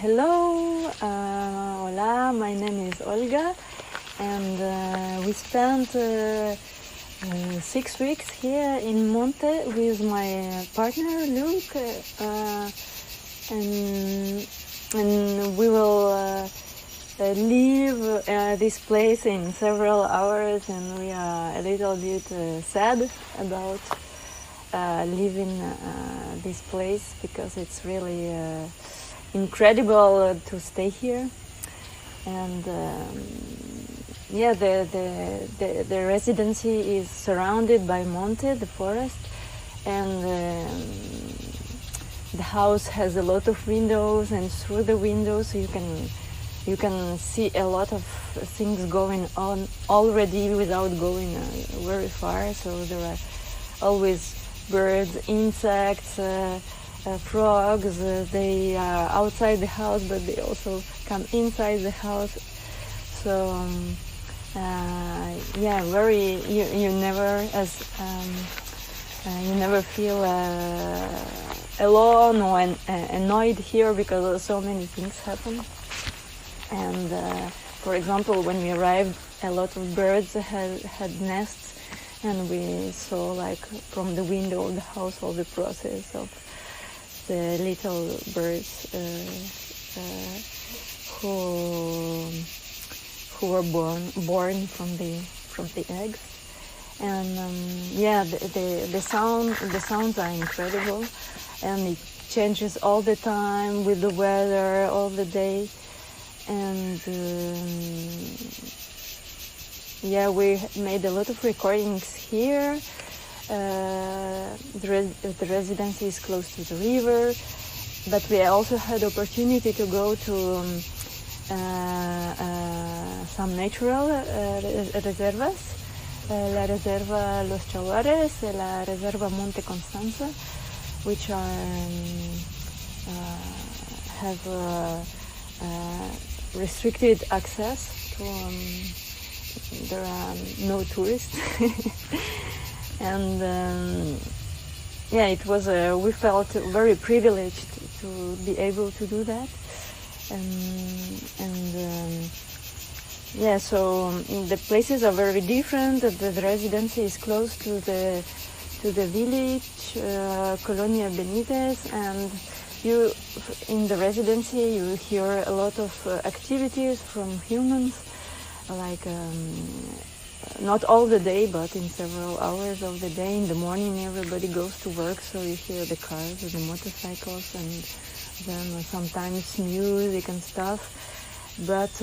Hello, hola, my name is Olga, and we spent 6 weeks here in Monte with my partner Luke, and we will leave this place in several hours, and we are a little bit sad about leaving this place because it's really incredible to stay here. And the residency is surrounded by Monte, the forest, and the house has a lot of windows, and through the windows you can see a lot of things going on already without going very far. So there are always birds, insects, frogs. They are outside the house, but they also come inside the house. So very you never you never feel alone or annoyed here because so many things happen. And for example, when we arrived, a lot of birds had nests, and we saw, like, from the window of the house, all the process of the little birds who were born from the eggs. And the sounds are incredible, and it changes all the time with the weather, all the day. And we made a lot of recordings here. The residency is close to the river, but we also had opportunity to go to some natural reservas, la Reserva Los Chaguares, la Reserva Monte Constanza, which have restricted access to. There are no tourists. And it was. We felt very privileged to be able to do that, So the places are very different. The residency is close to the village, Colonia Benitez, and in the residency you hear a lot of activities from humans, like. Not all the day, but in several hours of the day. In the morning everybody goes to work, so you hear the cars and the motorcycles, and then sometimes music and stuff. But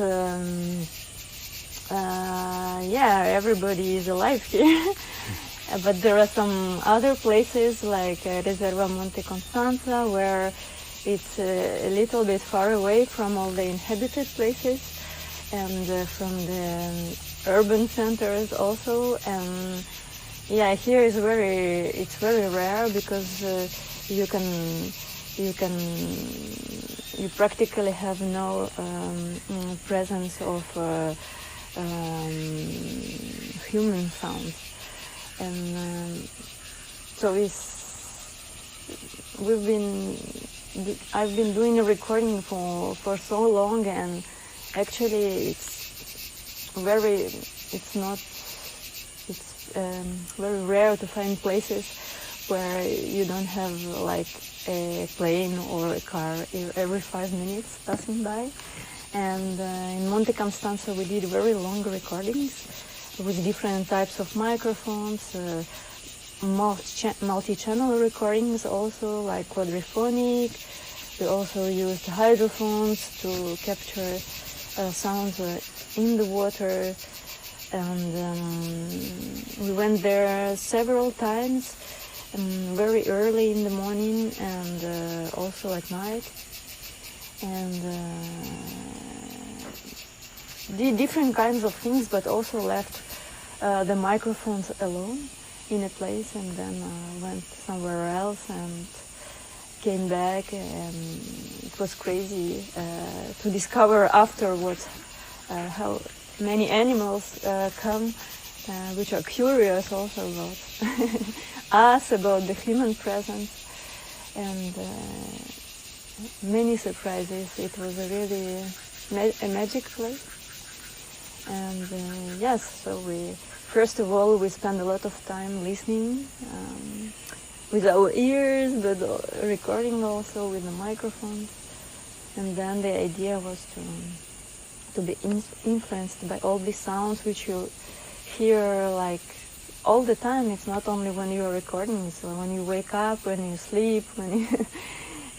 everybody is alive here. But there are some other places like Reserva Monte Constanza, where it's a little bit far away from all the inhabited places and from the urban centers also. And here is it's very rare because you practically have no presence of human sounds. And so I've been doing a recording for so long, and actually it's very rare to find places where you don't have, like, a plane or a car every 5 minutes passing by. And in Monte Constanza we did very long recordings with different types of microphones, multi-channel recordings also, like quadraphonic. We also used hydrophones to capture sounds in the water. And we went there several times, very early in the morning and also at night, and did different kinds of things, but also left the microphones alone in a place, and then went somewhere else and came back. And it was crazy to discover afterwards how many animals come, which are curious also about us, about the human presence. And many surprises. It was a really a magic place. And yes, so first of all we spent a lot of time listening with our ears, but recording also with the microphone. And then the idea was to be influenced by all these sounds which you hear like all the time. It's not only when you are recording, so when you wake up, when you sleep, when you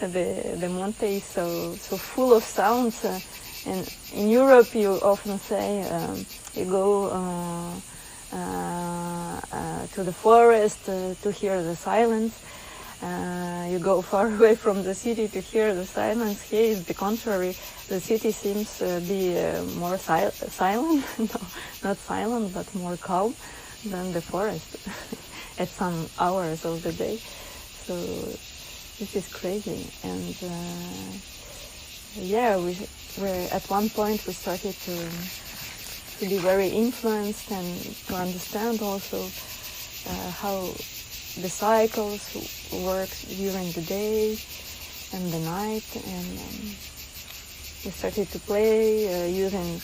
the Monte is so full of sounds. And in Europe you often say you go to the forest to hear the silence. You go far away from the city to hear the silence. Here is the contrary. The city seems to be more silent, no, not silent, but more calm than the forest at some hours of the day. So this is crazy. And yeah, at one point we started to be very influenced and to understand also how the cycles works during the day and the night, and we started to play using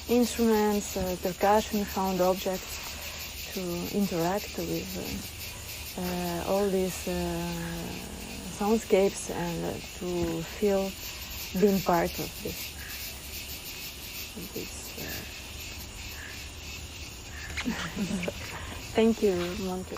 instruments, percussion, found objects to interact with all these soundscapes and to feel being part of this. Thank you, Monte.